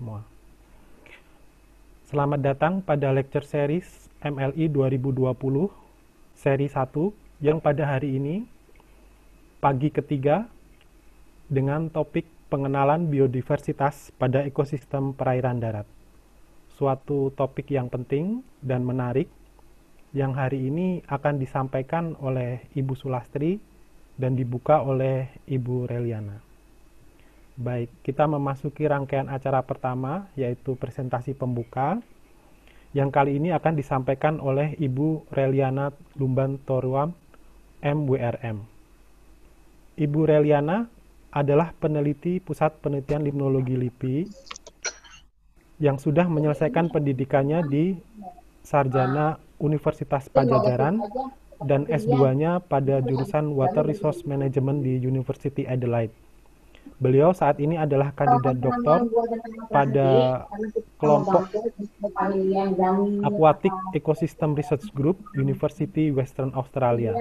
semua. Selamat datang pada lecture series MLI 2020 seri 1 yang pada hari ini pagi ketiga dengan topik pengenalan biodiversitas pada ekosistem perairan darat. Suatu topik yang penting dan menarik yang hari ini akan disampaikan oleh Ibu Sulastri dan dibuka oleh Ibu Reliana. Baik, kita memasuki rangkaian acara pertama, yaitu presentasi pembuka, yang kali ini akan disampaikan oleh Ibu Reliana Lumban Toruam, MWRM. Ibu Reliana adalah peneliti Pusat Penelitian Limnologi LIPI yang sudah menyelesaikan pendidikannya di Sarjana Universitas Padjadjaran dan S2-nya pada jurusan Water Resource Management di University Adelaide. Beliau saat ini adalah kandidat doktor pada kelompok Aquatic Ecosystem Research Group, University Western Australia.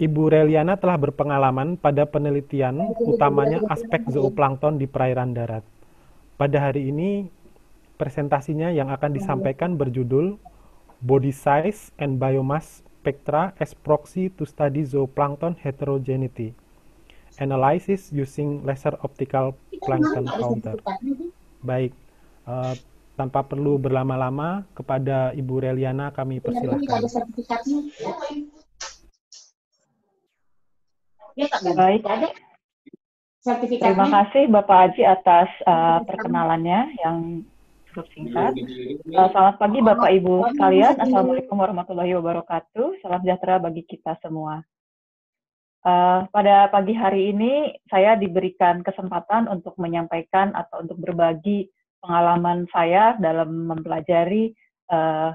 Ibu Reliana telah berpengalaman pada penelitian, utamanya aspek zooplankton di perairan darat. Pada hari ini, presentasinya yang akan disampaikan berjudul Body Size and Biomass Spectra as Proxy to Study Zooplankton Heterogeneity. Analysis using Laser Optical Plankton Counter. Baik, tanpa perlu berlama-lama, kepada Ibu Reliana kami persilahkan. Baik, terima kasih Bapak Haji atas perkenalannya yang cukup singkat. Selamat pagi Bapak Ibu sekalian, Assalamualaikum warahmatullahi wabarakatuh, salam sejahtera bagi kita semua. Pada pagi hari ini saya diberikan kesempatan untuk menyampaikan atau untuk berbagi pengalaman saya dalam mempelajari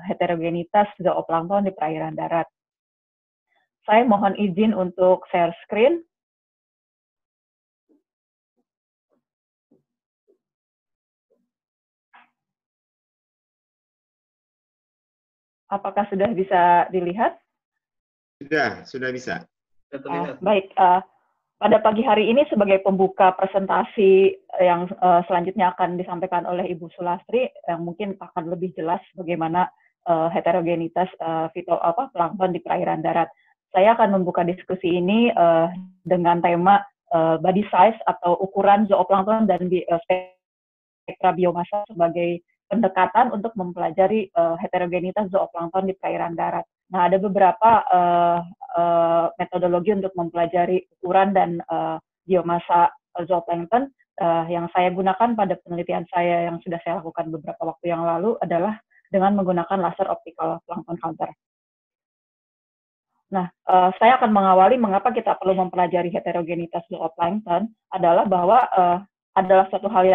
heterogenitas zooplankton di perairan darat. Saya mohon izin untuk share screen. Apakah sudah bisa dilihat? Sudah bisa. Baik, pada pagi hari ini sebagai pembuka presentasi yang selanjutnya akan disampaikan oleh Ibu Sulastri, yang mungkin akan lebih jelas bagaimana heterogenitas plankton di perairan darat. Saya akan membuka diskusi ini dengan tema body size atau ukuran zooplankton dan spektra biomasa sebagai pendekatan untuk mempelajari heterogenitas zooplankton di perairan darat. Nah, ada beberapa metodologi untuk mempelajari ukuran dan biomasa zooplankton yang saya gunakan pada penelitian saya yang sudah saya lakukan beberapa waktu yang lalu adalah dengan menggunakan laser optical plankton counter. Nah, saya akan mengawali mengapa kita perlu mempelajari heterogenitas zooplankton adalah bahwa adalah suatu hal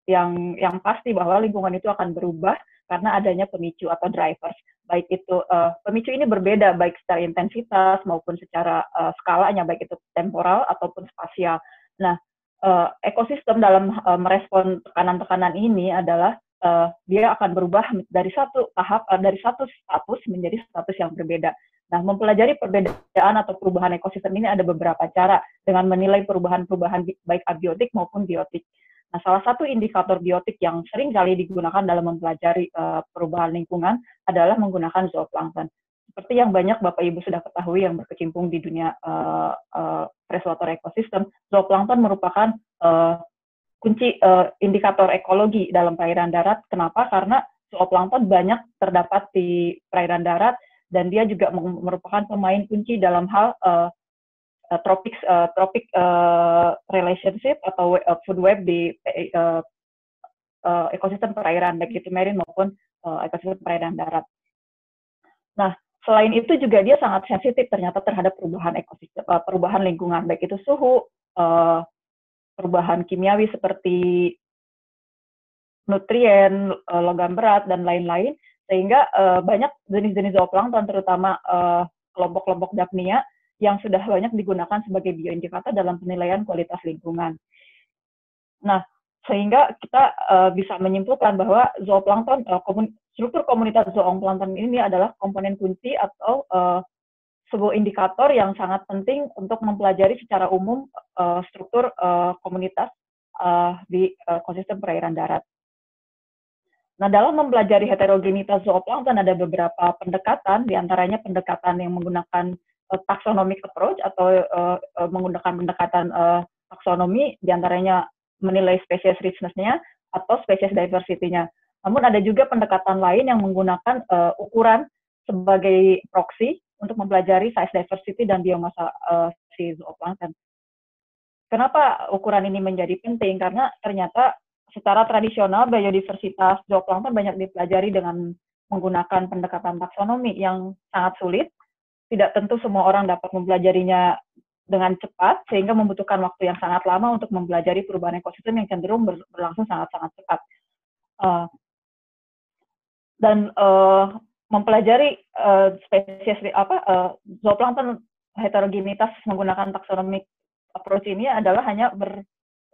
yang pasti bahwa lingkungan itu akan berubah karena adanya pemicu atau drivers. Baik itu pemicu ini berbeda baik secara intensitas maupun secara skalanya, baik itu temporal ataupun spasial. Nah, ekosistem dalam merespon tekanan-tekanan ini adalah dia akan berubah dari satu status menjadi status yang berbeda. Nah, mempelajari perbedaan atau perubahan ekosistem ini ada beberapa cara dengan menilai perubahan-perubahan baik abiotik maupun biotik. Nah, salah satu indikator biotik yang sering kali digunakan dalam mempelajari perubahan lingkungan adalah menggunakan zooplankton. Seperti yang banyak Bapak Ibu sudah ketahui yang berkecimpung di dunia freshwater ecosystem, zooplankton merupakan kunci indikator ekologi dalam perairan darat. Kenapa? Karena zooplankton banyak terdapat di perairan darat dan dia juga merupakan pemain kunci dalam hal tropik relationship atau food web di ekosistem perairan, baik itu marine maupun ekosistem perairan darat. Nah, selain itu juga dia sangat sensitif ternyata terhadap perubahan ekosistem, perubahan lingkungan, baik itu suhu, perubahan kimiawi seperti nutrien, logam berat, dan lain-lain, sehingga banyak jenis-jenis zooplankton, terutama kelompok-kelompok Daphnia, yang sudah banyak digunakan sebagai bioindikator dalam penilaian kualitas lingkungan. Nah, sehingga kita bisa menyimpulkan bahwa zooplankton, struktur komunitas zooplankton ini adalah komponen kunci atau sebuah indikator yang sangat penting untuk mempelajari secara umum struktur komunitas di ekosistem perairan darat. Nah, dalam mempelajari heterogenitas zooplankton ada beberapa pendekatan, diantaranya pendekatan yang menggunakan taxonomic approach atau menggunakan pendekatan taksonomi, diantaranya menilai spesies richness-nya atau spesies diversity-nya. Namun ada juga pendekatan lain yang menggunakan ukuran sebagai proxy untuk mempelajari size diversity dan biomasa si zooplankton. Kenapa ukuran ini menjadi penting? Karena ternyata secara tradisional biodiversitas zooplankton banyak dipelajari dengan menggunakan pendekatan taksonomi yang sangat sulit. Tidak tentu semua orang dapat mempelajarinya dengan cepat, sehingga membutuhkan waktu yang sangat lama untuk mempelajari perubahan ekosistem yang cenderung berlangsung sangat-sangat cepat. Dan mempelajari spesies zooplankton heterogenitas menggunakan taxonomic approach ini adalah hanya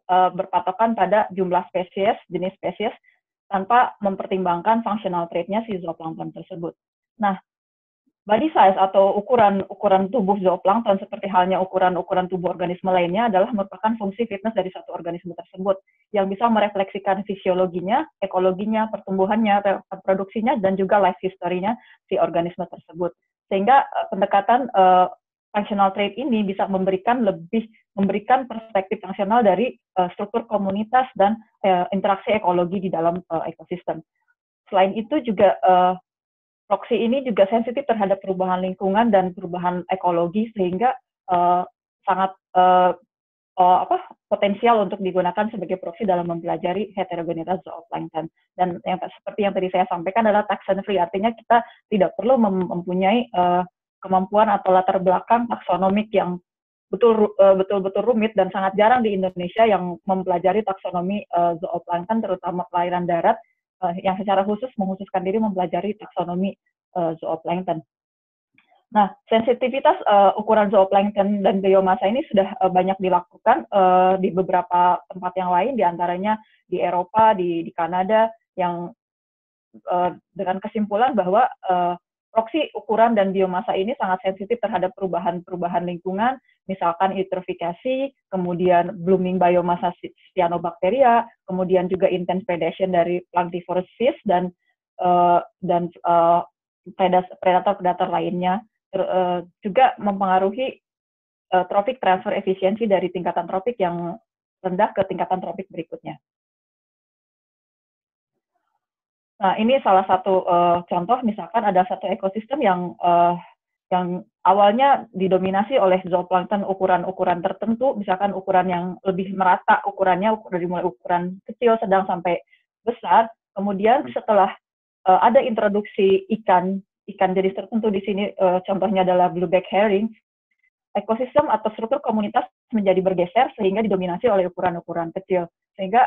berpatokan pada jumlah spesies, jenis spesies, tanpa mempertimbangkan functional trait-nya si zooplankton tersebut. Nah, body size atau ukuran tubuh zooplankton seperti halnya ukuran tubuh organisme lainnya adalah merupakan fungsi fitness dari satu organisme tersebut yang bisa merefleksikan fisiologinya, ekologinya, pertumbuhannya, reproduksinya, dan juga life history-nya si organisme tersebut. Sehingga pendekatan functional trait ini bisa memberikan perspektif fungsional dari struktur komunitas dan interaksi ekologi di dalam ekosistem. Selain itu juga proxy ini juga sensitif terhadap perubahan lingkungan dan perubahan ekologi, sehingga sangat potensial untuk digunakan sebagai proxy dalam mempelajari heterogenitas zooplankton. Dan seperti yang tadi saya sampaikan adalah taxon free, artinya kita tidak perlu mempunyai kemampuan atau latar belakang taksonomik yang betul-betul rumit, dan sangat jarang di Indonesia yang mempelajari taksonomi zooplankton, terutama perairan darat, yang secara khusus mengkhususkan diri mempelajari taksonomi zooplankton. Nah, sensitivitas ukuran zooplankton dan biomasa ini sudah banyak dilakukan di beberapa tempat yang lain, diantaranya di Eropa, di Kanada, yang dengan kesimpulan bahwa proxy ukuran dan biomasa ini sangat sensitif terhadap perubahan lingkungan, misalkan eutrofikasi, kemudian blooming biomasa cyanobacteria, kemudian juga intense predation dari planktivorous fish dan predator lainnya, juga mempengaruhi trophic transfer efisiensi dari tingkatan tropik yang rendah ke tingkatan tropik berikutnya. Nah, ini salah satu contoh, misalkan ada satu ekosistem yang awalnya didominasi oleh zooplankton ukuran-ukuran tertentu, misalkan ukuran yang lebih merata ukurannya, dari mulai ukuran kecil, sedang, sampai besar. Kemudian setelah ada introduksi ikan jenis tertentu di sini, contohnya adalah blueback herring, ekosistem atau struktur komunitas menjadi bergeser sehingga didominasi oleh ukuran-ukuran kecil, sehingga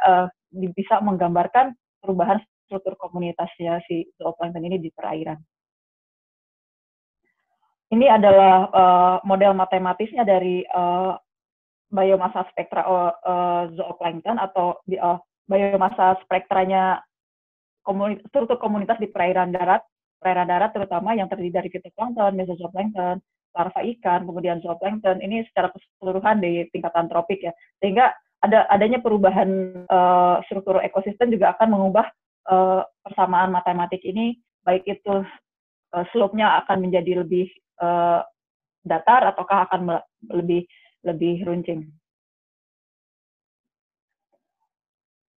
bisa menggambarkan perubahan struktur komunitasnya si zooplankton ini di perairan. Ini adalah model matematisnya dari biomasa spektra zooplankton atau biomasa spektranya struktur komunitas di perairan darat terutama yang terdiri dari fitoplankton, mesozooplankton, larva ikan, kemudian zooplankton. Ini secara keseluruhan di tingkatan tropik ya, sehingga adanya perubahan struktur ekosistem juga akan mengubah persamaan matematik ini, baik itu slope-nya akan menjadi lebih datar ataukah akan lebih runcing.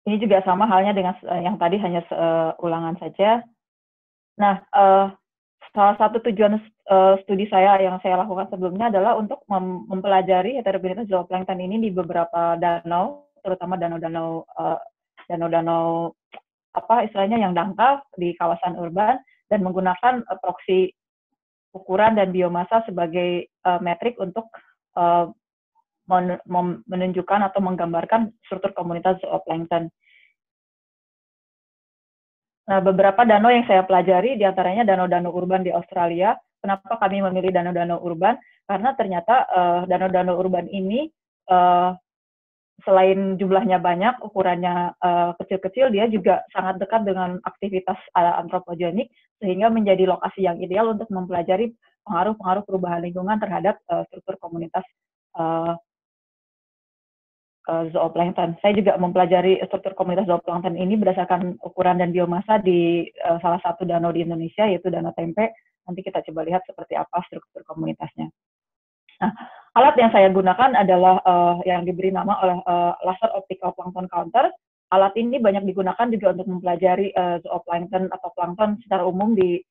Ini juga sama halnya dengan yang tadi, hanya ulangan saja. Nah, salah satu tujuan studi saya yang saya lakukan sebelumnya adalah untuk mempelajari heterogenitas zooplankton ini di beberapa danau, terutama danau-danau istilahnya yang dangkal di kawasan urban, dan menggunakan proxy ukuran dan biomasa sebagai metrik untuk menunjukkan atau menggambarkan struktur komunitas zooplankton. Nah, beberapa danau yang saya pelajari, diantaranya danau-danau urban di Australia. Kenapa kami memilih danau-danau urban? Karena ternyata danau-danau urban ini selain jumlahnya banyak, ukurannya kecil-kecil, dia juga sangat dekat dengan aktivitas antropogenik, sehingga menjadi lokasi yang ideal untuk mempelajari pengaruh-pengaruh perubahan lingkungan terhadap struktur komunitas zooplankton. Saya juga mempelajari struktur komunitas zooplankton ini berdasarkan ukuran dan biomasa di salah satu danau di Indonesia, yaitu Danau Tempe. Nanti kita coba lihat seperti apa struktur komunitasnya. Nah, alat yang saya gunakan adalah yang diberi nama oleh Laser Optical Plankton Counter. Alat ini banyak digunakan juga untuk mempelajari zooplankton atau plankton secara umum di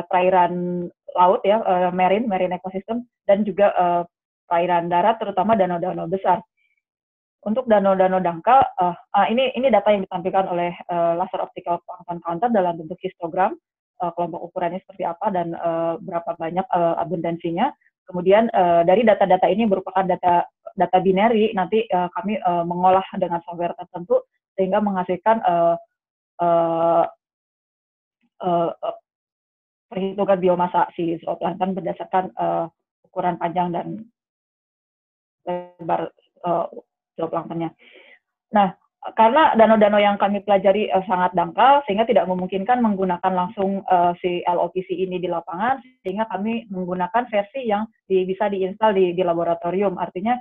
perairan laut ya, marine ecosystem, dan juga perairan darat, terutama danau-danau besar. Untuk danau-danau dangkal, ini data yang ditampilkan oleh Laser Optical Plankton Counter dalam bentuk histogram, kelompok ukurannya seperti apa dan berapa banyak abundansinya. Kemudian dari data-data ini merupakan data binary, nanti kami mengolah dengan software tertentu sehingga menghasilkan perhitungan biomasa si zooplankton berdasarkan ukuran panjang dan lebar zooplanktonnya. Nah, karena danau-danau yang kami pelajari sangat dangkal, sehingga tidak memungkinkan menggunakan langsung si LOPC ini di lapangan, sehingga kami menggunakan versi yang bisa diinstal di laboratorium. Artinya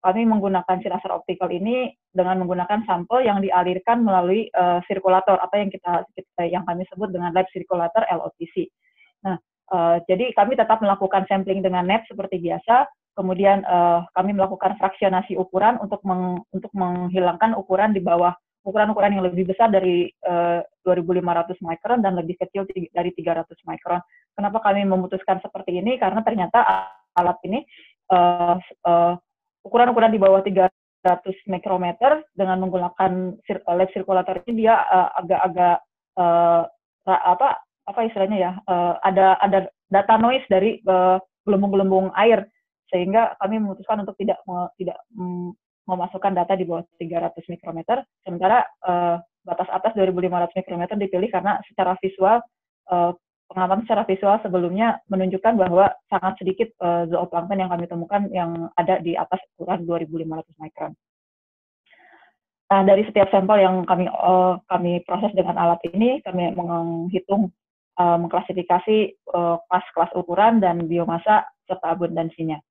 kami menggunakan si laser optical ini dengan menggunakan sampel yang dialirkan melalui sirkulator, atau yang kami sebut dengan lab circulator LOPC. Nah, jadi kami tetap melakukan sampling dengan net seperti biasa. Kemudian kami melakukan fraksionasi ukuran untuk menghilangkan ukuran di bawah ukuran-ukuran yang lebih besar dari 2.500 mikron dan lebih kecil dari 300 mikron. Kenapa kami memutuskan seperti ini? Karena ternyata alat ini ukuran-ukuran di bawah 300 mikrometer dengan menggunakan lab circulator ini dia agak-agak apa istilahnya ya, ada data noise dari gelembung-gelembung air, sehingga kami memutuskan untuk tidak memasukkan data di bawah 300 mikrometer, sementara batas atas 2.500 mikrometer dipilih karena secara visual, pengamatan secara visual sebelumnya menunjukkan bahwa sangat sedikit zooplankton yang kami temukan yang ada di atas ukuran 2.500 mikron. Nah, dari setiap sampel yang kami proses dengan alat ini, kami menghitung, mengklasifikasi kelas-kelas ukuran dan biomasa serta abundansinya.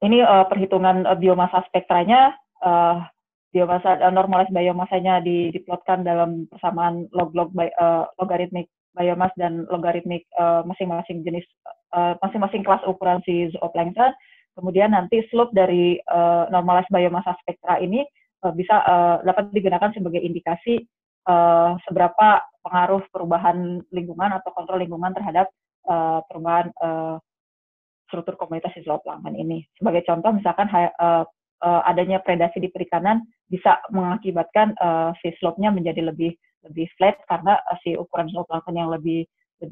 Ini perhitungan biomasa spektranya, biomasa normalized biomasanya diplotkan dalam persamaan logaritmik biomass dan logaritmik masing-masing jenis, masing-masing kelas ukuran si zooplankton. Kemudian nanti slope dari normalized biomasa spektra ini bisa dapat digunakan sebagai indikasi seberapa pengaruh perubahan lingkungan atau kontrol lingkungan terhadap perubahan struktur komunitas di zooplankton ini. Sebagai contoh, misalkan adanya predasi di perikanan bisa mengakibatkan si slope-nya menjadi lebih flat karena si ukuran zooplankton yang lebih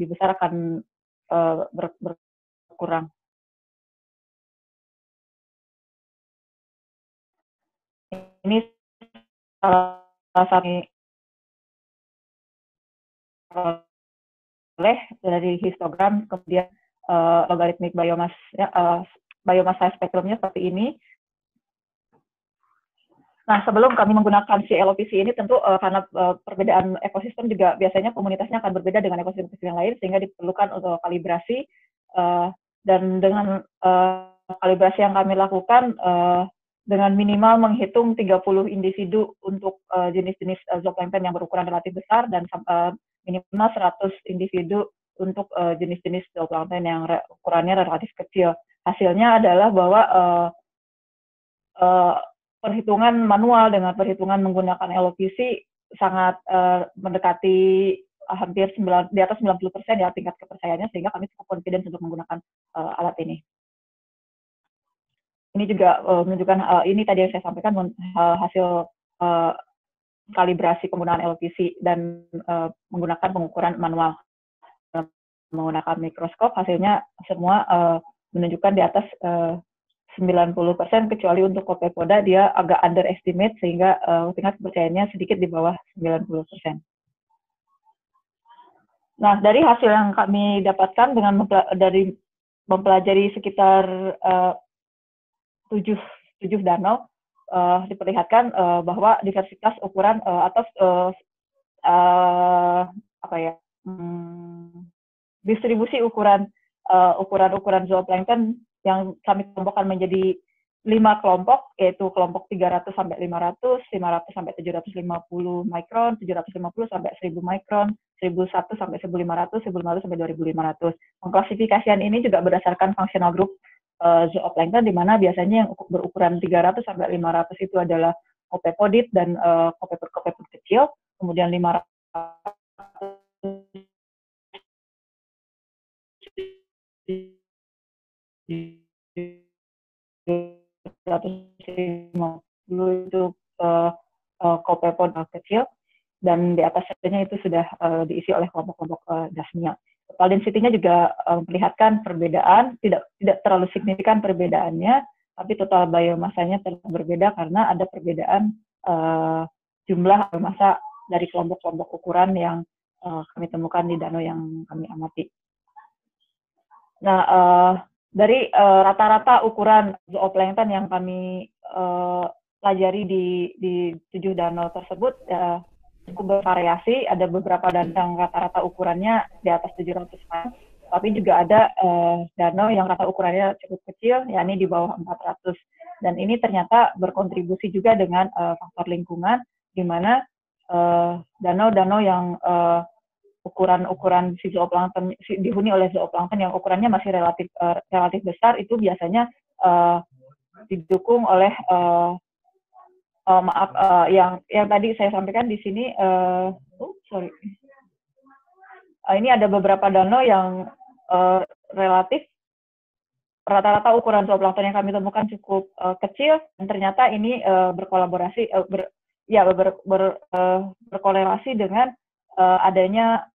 besar akan berkurang. Ini salah satu oleh dari histogram, kemudian logaritmik biomasa spektrumnya seperti ini. Nah, sebelum kami menggunakan si LOPC ini, tentu karena perbedaan ekosistem juga biasanya komunitasnya akan berbeda dengan ekosistem yang lain, sehingga diperlukan untuk kalibrasi, dan dengan kalibrasi yang kami lakukan dengan minimal menghitung 30 individu untuk jenis-jenis zooplankton yang berukuran relatif besar dan minimal 100 individu untuk jenis-jenis zooplankton yang ukurannya relatif kecil. Hasilnya adalah bahwa perhitungan manual dengan perhitungan menggunakan LOPC sangat mendekati hampir di atas 90% ya tingkat kepercayaannya, sehingga kami cukup confident untuk menggunakan alat ini. Ini juga menunjukkan, ini tadi yang saya sampaikan, hasil kalibrasi penggunaan LOPC dan menggunakan pengukuran manual. Menggunakan mikroskop, hasilnya semua menunjukkan di atas 90%, kecuali untuk Copepoda dia agak underestimate, sehingga tingkat kepercayaannya sedikit di bawah 90%. Nah, dari hasil yang kami dapatkan dengan dari mempelajari sekitar 7 danau, diperlihatkan bahwa diversitas ukuran atau distribusi ukuran zooplankton yang kami kelompokkan menjadi 5 kelompok, yaitu kelompok 300 sampai 500, 500 sampai 750 mikron, 750 sampai 1000 mikron, 1001 sampai 1500, 1500 sampai 2500. Pengklasifikasian ini juga berdasarkan functional group zooplankton, di mana biasanya yang berukuran 300 sampai 500 itu adalah copepodid dan copepod kecil, kemudian 500 150 itu copepod kecil, dan di atasnya itu sudah diisi oleh kelompok-kelompok Dasmia. Total density-nya juga memperlihatkan perbedaan, tidak terlalu signifikan perbedaannya, tapi total biomasanya terlalu berbeda karena ada perbedaan jumlah biomasa dari kelompok-kelompok ukuran yang kami temukan di danau yang kami amati. Nah, dari rata-rata ukuran zooplankton yang kami pelajari di 7 danau tersebut cukup bervariasi. Ada beberapa danau yang rata-rata ukurannya di atas 700 gram, tapi juga ada danau yang rata ukurannya cukup kecil, yakni di bawah 400. Dan ini ternyata berkontribusi juga dengan faktor lingkungan, di mana danau-danau yang ukuran si zooplankton dihuni oleh zooplankton yang ukurannya masih relatif besar, itu biasanya didukung oleh yang tadi saya sampaikan di sini. Ini ada beberapa danau yang relatif rata-rata ukuran zooplankton yang kami temukan cukup kecil, dan ternyata ini berkolaborasi berkorelasi dengan adanya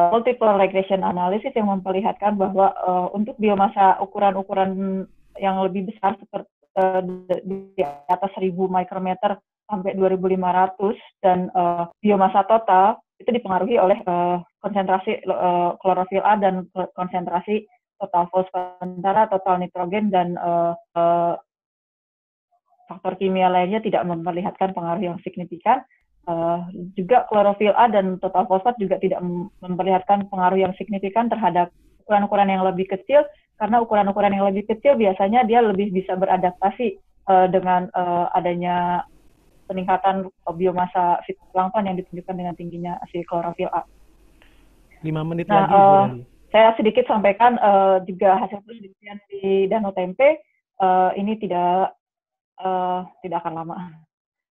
multiple regression analysis yang memperlihatkan bahwa untuk biomasa ukuran-ukuran yang lebih besar seperti di atas 1000 mikrometer sampai 2500 dan biomasa total itu dipengaruhi oleh konsentrasi klorofil A dan konsentrasi total fosfor, sementara total nitrogen dan faktor kimia lainnya tidak memperlihatkan pengaruh yang signifikan. Juga klorofil A dan total fosfat juga tidak memperlihatkan pengaruh yang signifikan terhadap ukuran-ukuran yang lebih kecil, karena ukuran-ukuran yang lebih kecil biasanya dia lebih bisa beradaptasi dengan adanya peningkatan biomasa fitoplankton yang ditunjukkan dengan tingginya si klorofil A. 5 menit lagi, Bu Dali. Saya sedikit sampaikan juga hasil penelitian di Danau Tempe. Ini tidak akan lama.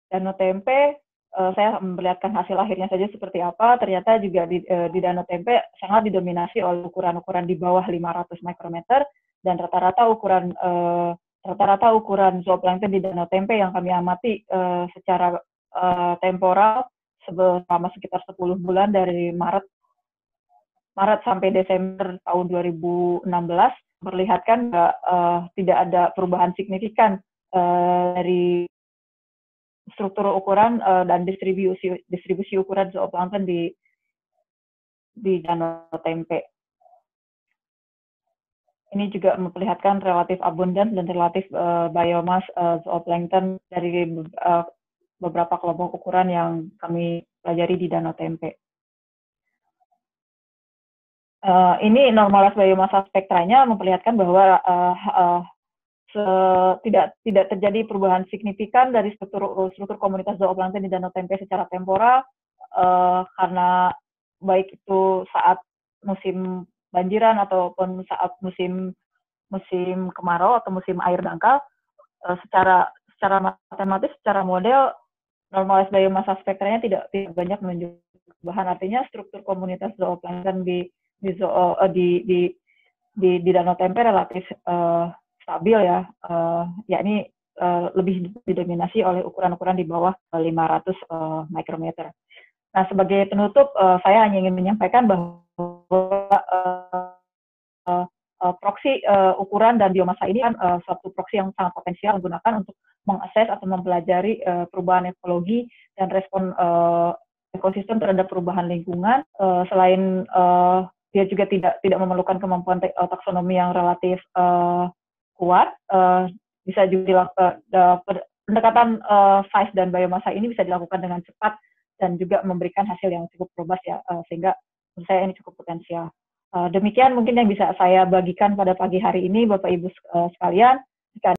Danau Tempe, saya memperlihatkan hasil akhirnya saja seperti apa. Ternyata juga di Danau Tempe sangat didominasi oleh ukuran-ukuran di bawah 500 mikrometer, dan rata-rata ukuran zooplankton di Danau Tempe yang kami amati secara temporal selama sekitar 10 bulan dari Maret sampai Desember tahun 2016 memperlihatkan tidak ada perubahan signifikan dari struktur ukuran dan distribusi ukuran zooplankton di Danau Tempe. Ini juga memperlihatkan relatif abundan dan relatif biomass zooplankton dari beberapa kelompok ukuran yang kami pelajari di Danau Tempe. Ini normalized biomassa spektranya memperlihatkan bahwa tidak terjadi perubahan signifikan dari struktur komunitas zooplankton di Danau Tempe secara temporal, karena baik itu saat musim banjiran ataupun saat musim kemarau atau musim air dangkal, secara matematis, secara model normalized biomassa spektranya tidak banyak menunjukkan perubahan. Artinya struktur komunitas zooplankton di Danau Tempe relatif stabil ya, yakni lebih didominasi oleh ukuran-ukuran di bawah 500 mikrometer. Nah, sebagai penutup, saya hanya ingin menyampaikan bahwa proksi ukuran dan biomasa ini kan suatu proksi yang sangat potensial digunakan untuk mengakses atau mempelajari perubahan ekologi dan respon ekosistem terhadap perubahan lingkungan. Selain dia juga tidak memerlukan kemampuan taksonomi yang relatif kuat, bisa juga pendekatan size dan biomasa ini bisa dilakukan dengan cepat dan juga memberikan hasil yang cukup robust ya, sehingga menurut saya ini cukup potensial. Demikian mungkin yang bisa saya bagikan pada pagi hari ini, Bapak Ibu sekalian. Jika